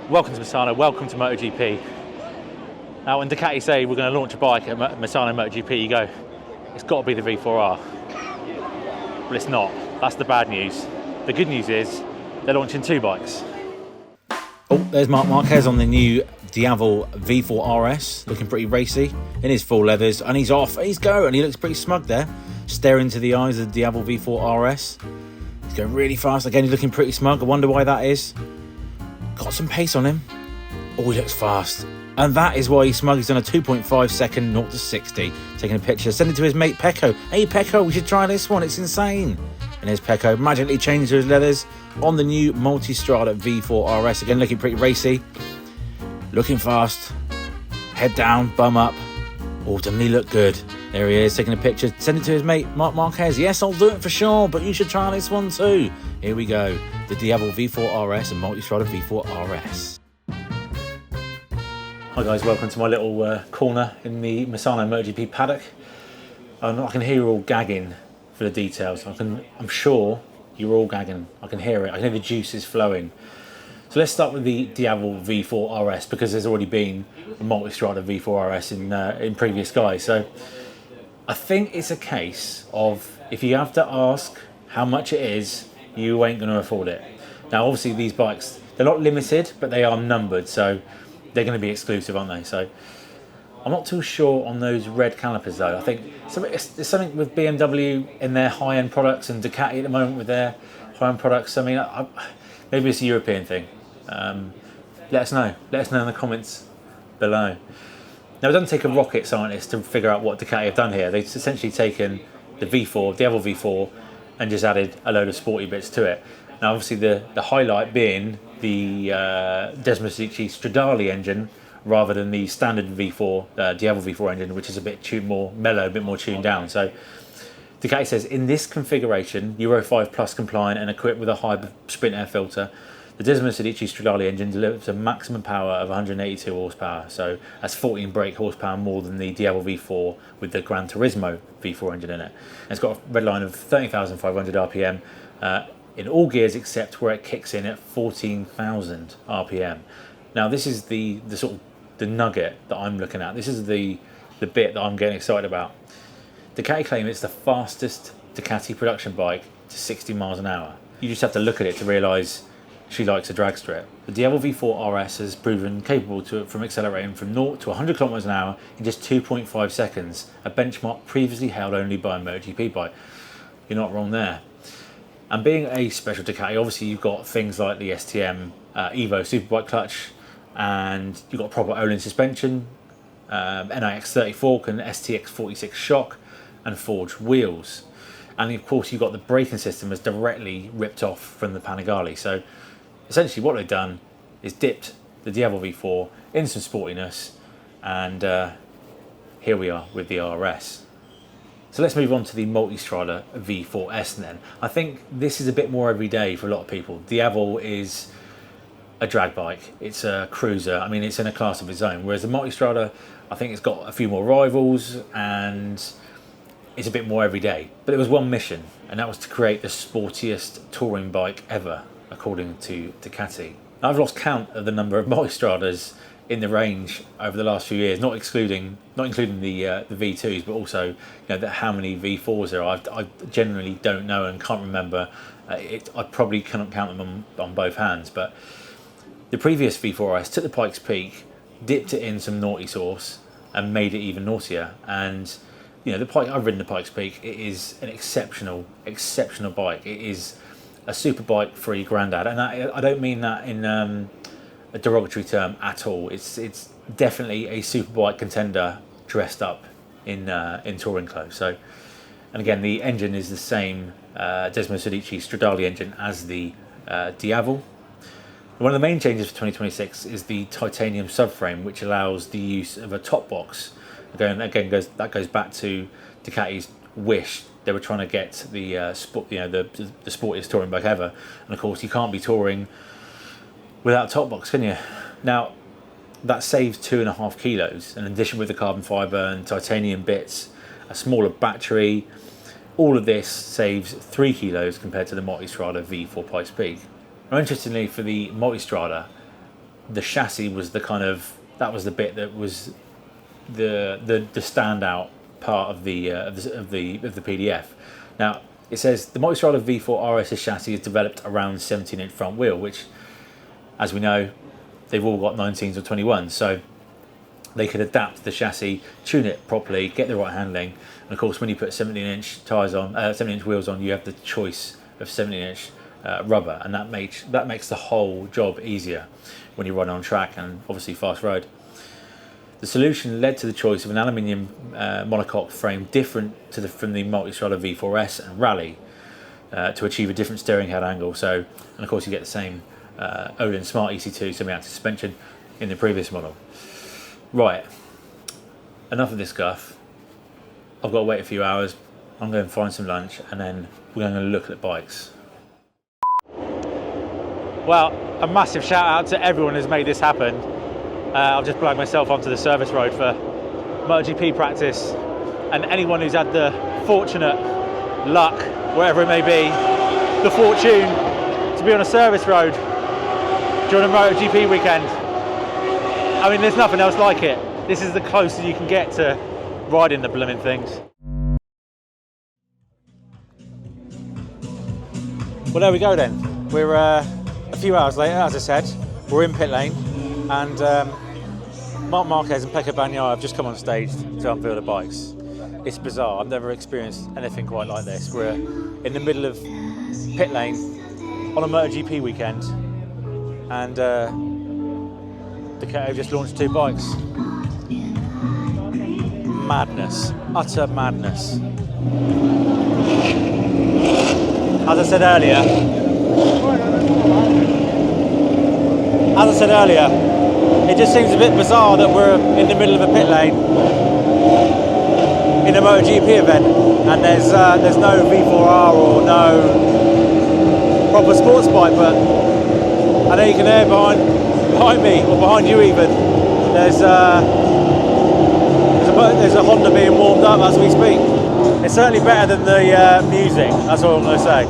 Welcome to Misano, welcome to MotoGP. Now when Ducati say we're going to launch a bike at Misano MotoGP, you go, it's got to be the V4R. But it's not. That's the bad news. The good news is they're launching two bikes. Oh, there's Marc Marquez on the new Diavel V4 RS, looking pretty racy in his full leathers, and he's off, he's going, and he looks pretty smug there, staring into the eyes of the Diavel V4 RS. He's going really fast, again he's looking pretty smug. I wonder why that is. Got some pace on him. Oh, he looks fast. And that is why he's smug. He's done a 2.5 second 0 to 60. Taking a picture, send it to his mate Pecco. Hey Pecco, we should try this one, it's insane. And here's Pecco, magically changed to his leathers on the new Multistrada V4 RS. Again, looking pretty racy. Looking fast. Head down, bum up. Oh, doesn't he look good? There he is, taking a picture. Send it to his mate Marc Marquez. Yes, I'll do it for sure, but you should try this one too. Here we go. The Diavel V4 RS and Multistrada V4 RS. Hi guys, welcome to my little corner in the Misano MotoGP paddock. I can hear you all gagging for the details. I'm sure you're all gagging. I can hear it. I can hear the juices flowing. So let's start with the Diavel V4 RS because there's already been a Multistrada V4 RS in previous guys. So I think it's a case of if you have to ask how much it is, you ain't going to afford it. Now obviously these bikes, they're not limited, but they are numbered, so they're going to be exclusive, aren't they? So I'm not too sure on those red calipers though. I think there's something with BMW in their high-end products and Ducati at the moment with their high-end products. I mean, maybe it's a European thing. Let us know. Let us know in the comments below. Now it doesn't take a rocket scientist to figure out what Ducati have done here. They've essentially taken the V4, Diavel V4, and just added a load of sporty bits to it. Now obviously the highlight being the Desmosedici Stradale engine rather than the standard V4, Diavel V4 engine, which is a bit more mellow, a bit more tuned down. So Ducati says in this configuration, Euro 5 Plus compliant and equipped with a high sprint air filter, the Desmosedici Stradale engine delivers a maximum power of 182 horsepower, so that's 14 brake horsepower more than the Diavel V4 with the Gran Turismo V4 engine in it. And it's got a red line of 30,500 RPM in all gears except where it kicks in at 14,000 RPM. Now this is the sort of the nugget that I'm looking at. This is the bit that I'm getting excited about. Ducati claim it's the fastest Ducati production bike to 60 miles an hour. You just have to look at it to realise she likes a drag strip. The Diavel V4 RS has proven capable from accelerating from 0 to 100 km an hour in just 2.5 seconds, a benchmark previously held only by a MotoGP bike. You're not wrong there. And being a special Ducati, obviously you've got things like the STM Evo Superbike clutch, and you've got proper Olin suspension, NIX 30 fork and STX 46 shock, and forged wheels. And of course you've got the braking system as directly ripped off from the Panigale. So essentially what they've done is dipped the Diavel V4 in some sportiness, and here we are with the RS. So let's move on to the Multistrada V4S then. I think this is a bit more everyday for a lot of people. Diavel is a drag bike, it's a cruiser, I mean it's in a class of its own, whereas the Multistrada, I think it's got a few more rivals and it's a bit more everyday. But it was one mission, and that was to create the sportiest touring bike ever, according to Ducati. Now, I've lost count of the number of Multistradas in the range over the last few years, not including the V2s, but also how many V4s there are. I generally don't know and can't remember. I probably cannot count them on both hands. But the previous V4S took the Pikes Peak, dipped it in some naughty sauce, and made it even naughtier. And I've ridden the Pikes Peak. It is an exceptional bike. It is a super bike for your granddad, and I don't mean that in a derogatory term at all. It's definitely a superbike contender dressed up in touring clothes. So, and again, the engine is the same Desmosedici Stradale engine as the Diavel. One of the main changes for 2026 is the titanium subframe, which allows the use of a top box. Again, goes back to Ducati's wish. They were trying to get the sportiest touring bike ever, and of course you can't be touring without a top box, can you? Now that saves 2.5 kilos, in addition with the carbon fibre and titanium bits, a smaller battery. All of this saves 3 kilos compared to the Multistrada V4 Pikes Peak. Now, interestingly, for the Multistrada, the chassis was the kind of, that was the bit that was the standout part of the PDF. Now it says the Multistrada V4 RS chassis is developed around 17-inch front wheel, which, as we know, they've all got 19s or 21s, so they could adapt the chassis, tune it properly, get the right handling. And of course, when you put 17-inch tires on, 17-inch wheels on, you have the choice of 17-inch rubber, and that makes the whole job easier when you run on track and obviously fast road. The solution led to the choice of an aluminium monocoque frame different from the Multistrada V4 S and Rally to achieve a different steering head angle. So, and of course you get the same Öhlins Smart EC2 semi-active suspension in the previous model. Right, enough of this guff. I've got to wait a few hours. I'm going to find some lunch and then we're going to look at bikes. Well, a massive shout out to everyone who's made this happen. I've just plugged myself onto the service road for MotoGP practice, and anyone who's had the fortunate luck, wherever it may be, the fortune to be on a service road during a MotoGP weekend. I mean, there's nothing else like it. This is the closest you can get to riding the blooming things. Well, there we go then. We're a few hours later, as I said. We're in pit lane, and Marc Marquez and Pecco Bagnaia have just come on stage to unveil the bikes. It's bizarre. I've never experienced anything quite like this. We're in the middle of pit lane on a MotoGP weekend, and Ducati have just launched 2 bikes. Madness, utter madness. As I said earlier, it just seems a bit bizarre that we're in the middle of a pit lane in a MotoGP event, and there's no V4R or no proper sports bike. But I know you can hear behind me, or behind you even, there's a Honda being warmed up as we speak. It's certainly better than the music, that's all I'm going to say.